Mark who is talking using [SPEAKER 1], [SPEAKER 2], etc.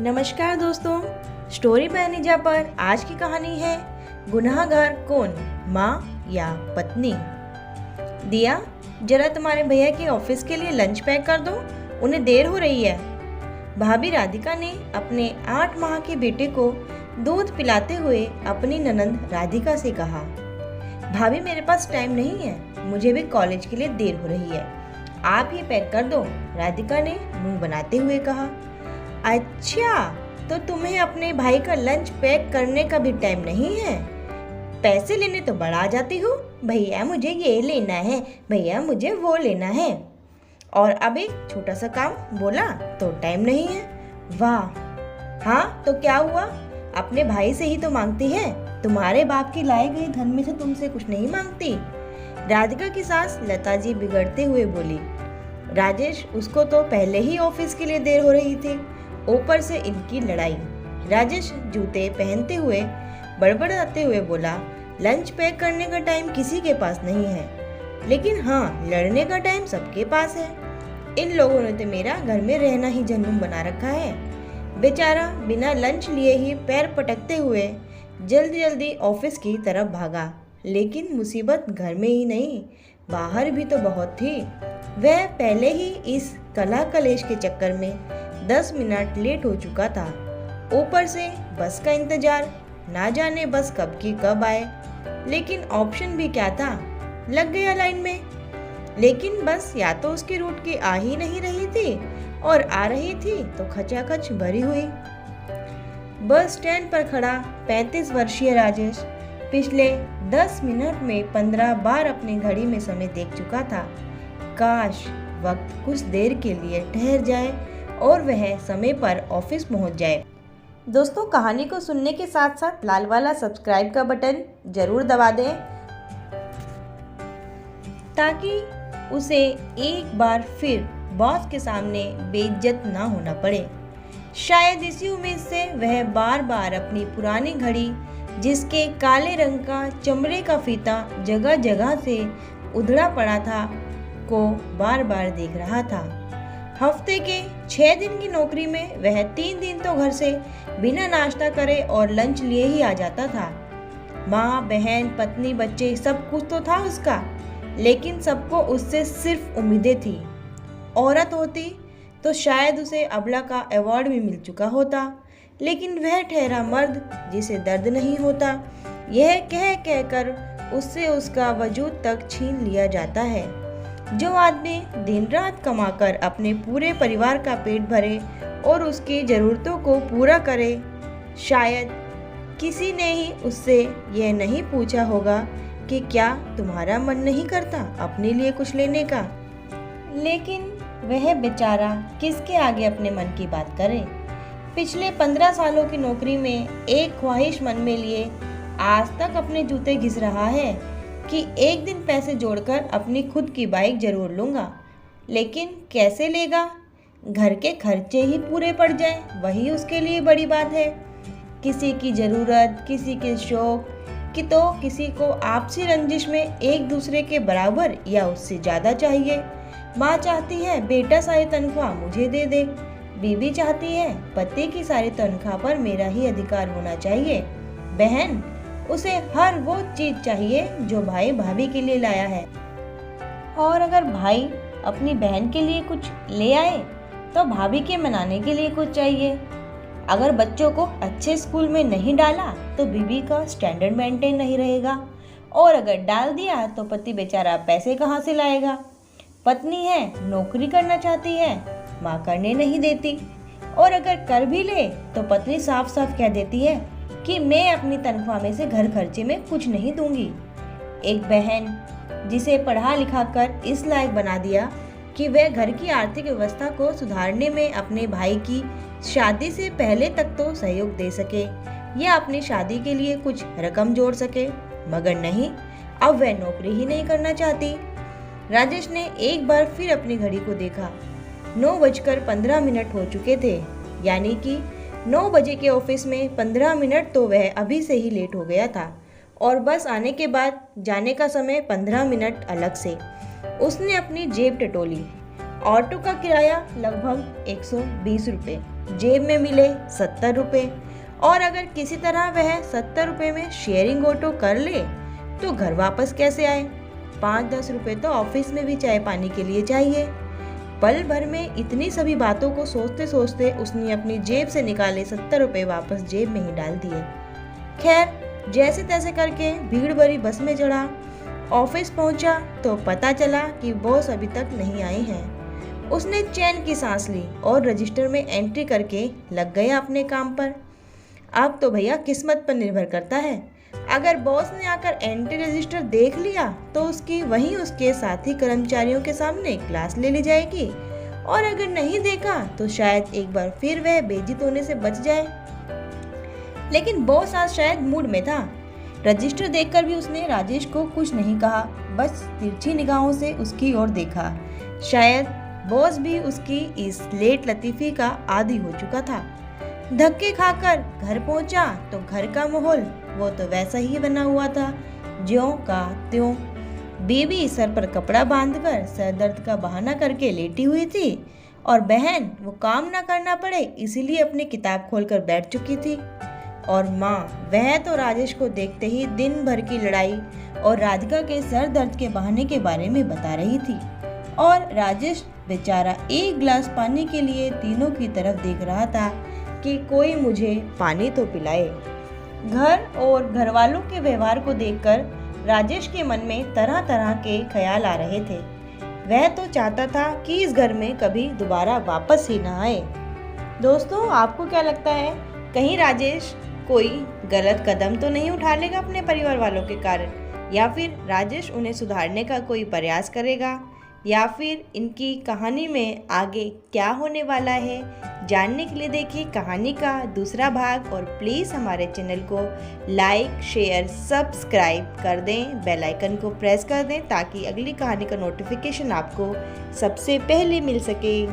[SPEAKER 1] नमस्कार दोस्तों, स्टोरी पैनिजा पर आज की कहानी है गुनाहगार कौन, माँ या पत्नी। दिया, जरा तुम्हारे भैया के ऑफिस के लिए लंच पैक कर दो, उन्हें देर हो रही है। भाभी राधिका ने अपने 8 माह के बेटे को दूध पिलाते हुए अपनी ननंद राधिका से कहा। भाभी, मेरे पास टाइम नहीं है, मुझे भी कॉलेज के लिए देर हो रही है, आप ही पैक कर दो, राधिका ने मुंह बनाते हुए कहा। अच्छा, तो तुम्हें अपने भाई का लंच पैक करने का भी टाइम नहीं है? पैसे लेने तो बड़ा आ जाती हो, भैया मुझे ये लेना है, भैया मुझे वो लेना है, और अब एक छोटा सा काम बोला तो टाइम नहीं है। वाह, हाँ तो क्या हुआ, अपने भाई से ही तो मांगती है, तुम्हारे बाप की लाए गए धन में से तुमसे कुछ नहीं मांगती। राधिका की सास लता जी बिगड़ते हुए बोली। राजेश, उसको तो पहले ही ऑफिस के लिए देर हो रही थी, ऊपर से इनकी लड़ाई। राजेश जूते पहनते हुए बड़बड़ाते हुए बोला, लंच पैक करने का टाइम किसी के पास नहीं है, लेकिन हाँ, लड़ने का टाइम सबके पास है। इन लोगों ने तो मेरा घर में रहना ही जन्म बना रखा है। बेचारा बिना लंच लिए ही पैर पटकते हुए जल्दी जल्दी ऑफिस की तरफ भागा, लेकिन मुसीबत घर में ही नहीं, बाहर भी तो बहुत थी। वह पहले ही इस कला कलेश के चक्कर में 10 मिनट लेट हो चुका था, ऊपर से बस का इंतजार, ना जाने बस कब की कब आए। लेकिन ऑप्शन भी क्या था, लग गया लाइन में। लेकिन बस या तो उसकी रूट की आ ही नहीं रही थी, और आ रही थी तो खचाखच भरी हुई। बस स्टैंड पर खड़ा 35 वर्षीय राजेश पिछले 10 मिनट में 15 बार अपनी घड़ी में समय देख चुका था। काश वक्त कुछ देर के लिए ठहर जाए और वह समय पर ऑफिस पहुंच जाए। दोस्तों, कहानी को सुनने के साथ साथ लाल वाला सब्सक्राइब का बटन जरूर दबा दें, ताकि उसे एक बार फिर बॉस के सामने बेइज्जत ना होना पड़े। शायद इसी उम्मीद से वह बार बार अपनी पुरानी घड़ी, जिसके काले रंग का चमड़े का फीता जगह जगह से उधड़ा पड़ा था, को बार बार देख रहा था। हफ्ते के 6 दिन की नौकरी में वह 3 दिन तो घर से बिना नाश्ता करे और लंच लिए ही आ जाता था। माँ, बहन, पत्नी, बच्चे, सब कुछ तो था उसका, लेकिन सबको उससे सिर्फ उम्मीदें थी। औरत होती तो शायद उसे अबला का अवार्ड भी मिल चुका होता, लेकिन वह ठहरा मर्द जिसे दर्द नहीं होता, यह कह कहकर उससे उसका वजूद तक छीन लिया जाता है। जो आदमी दिन रात कमाकर अपने पूरे परिवार का पेट भरे और उसकी ज़रूरतों को पूरा करे, शायद किसी ने ही उससे यह नहीं पूछा होगा कि क्या तुम्हारा मन नहीं करता अपने लिए कुछ लेने का। लेकिन वह बेचारा किसके आगे अपने मन की बात करे। पिछले 15 सालों की नौकरी में एक ख्वाहिश मन में लिए आज तक अपने जूते घिस रहा है कि एक दिन पैसे जोड़कर अपनी खुद की बाइक जरूर लूँगा, लेकिन कैसे लेगा? घर के खर्चे ही पूरे पड़ जाए, वही उसके लिए बड़ी बात है। किसी की ज़रूरत, किसी के शौक कि तो किसी को आपसी रंजिश में एक दूसरे के बराबर या उससे ज़्यादा चाहिए। माँ चाहती है बेटा सारी तनख्वाह मुझे दे दे, बीवी चाहती है पति की सारी तनख्वाह पर मेरा ही अधिकार होना चाहिए। बहन, उसे हर वो चीज चाहिए जो भाई भाभी के लिए लाया है, और अगर भाई अपनी बहन के लिए कुछ ले आए तो भाभी के मनाने के लिए कुछ चाहिए। अगर बच्चों को अच्छे स्कूल में नहीं डाला तो बीवी का स्टैंडर्ड मेंटेन नहीं रहेगा, और अगर डाल दिया तो पति बेचारा पैसे कहाँ से लाएगा। पत्नी है, नौकरी करना चाहती है, माँ करने नहीं देती, और अगर कर भी ले तो पत्नी साफ साफ कह देती है कि मैं अपनी तनख्वाह में से घर खर्चे में कुछ नहीं दूंगी। एक बहन जिसे पढ़ा लिखा कर इस लायक बना दिया कि वह घर की आर्थिक व्यवस्था को सुधारने में अपने भाई की शादी से पहले तक तो सहयोग दे सके या अपनी शादी के लिए कुछ रकम जोड़ सके, मगर नहीं, अब वह नौकरी ही नहीं करना चाहती। राजेश ने एक बार फिर अपनी घड़ी को देखा। 9:15 हो चुके थे, यानी कि 9 बजे के ऑफिस में 15 मिनट तो वह अभी से ही लेट हो गया था, और बस आने के बाद जाने का समय 15 मिनट अलग से। उसने अपनी जेब टटोली। ऑटो का किराया लगभग 120 रुपये। जेब में मिले 70 रुपये, और अगर किसी तरह वह 70 रुपये में शेयरिंग ऑटो कर ले तो घर वापस कैसे आए? 5-10 रुपये तो ऑफिस में भी चाय पानी के लिए चाहिए। पल भर में इतनी सभी बातों को सोचते सोचते उसने अपनी जेब से निकाले 70 रुपये वापस जेब में ही डाल दिए। खैर, जैसे तैसे करके भीड़ भरी बस में चढ़ा। ऑफिस पहुंचा तो पता चला कि बॉस अभी तक नहीं आए हैं। उसने चैन की सांस ली और रजिस्टर में एंट्री करके लग गया अपने काम पर। अब तो भैया किस्मत पर निर्भर करता है। अगर बॉस ने आकर एंट्री रजिस्टर देख लिया तो उसकी वहीं उसके साथी कर्मचारियों के सामने क्लास ले ली जाएगी, और अगर नहीं देखा तो शायद एक बार फिर वह बेइज्जत होने से बच जाए। लेकिन बॉस आज शायद मूड में था। रजिस्टर देखकर भी उसने राजेश को कुछ नहीं कहा, बस तिरछी निगाहों से उसकी ओर देखा। शायद बॉस भी उसकी इस लेट लतीफी का आदी हो चुका था। धक्के खाकर घर पहुंचा तो घर का माहौल वो तो वैसा ही बना हुआ था, ज्यों का त्यों। बीवी सर पर कपड़ा बांधकर सर दर्द का बहाना करके लेटी हुई थी, और बहन वो काम ना करना पड़े इसीलिए अपनी किताब खोलकर बैठ चुकी थी। और माँ, वह तो राजेश को देखते ही दिन भर की लड़ाई और राधिका के सर दर्द के बहाने के बारे में बता रही थी, और राजेश बेचारा एक गिलास पानी के लिए तीनों की तरफ देख रहा था कि कोई मुझे पानी तो पिलाए। घर और घर वालों के व्यवहार को देखकर राजेश के मन में तरह तरह के ख्याल आ रहे थे। वह तो चाहता था कि इस घर में कभी दोबारा वापस ही ना आए। दोस्तों, आपको क्या लगता है, कहीं राजेश कोई गलत कदम तो नहीं उठा लेगा अपने परिवार वालों के कारण, या फिर राजेश उन्हें सुधारने का कोई प्रयास करेगा, या फिर इनकी कहानी में आगे क्या होने वाला है? जानने के लिए देखिए कहानी का दूसरा भाग, और प्लीज़ हमारे चैनल को लाइक, शेयर, सब्सक्राइब कर दें, बेल आइकन को प्रेस कर दें ताकि अगली कहानी का नोटिफिकेशन आपको सबसे पहले मिल सके।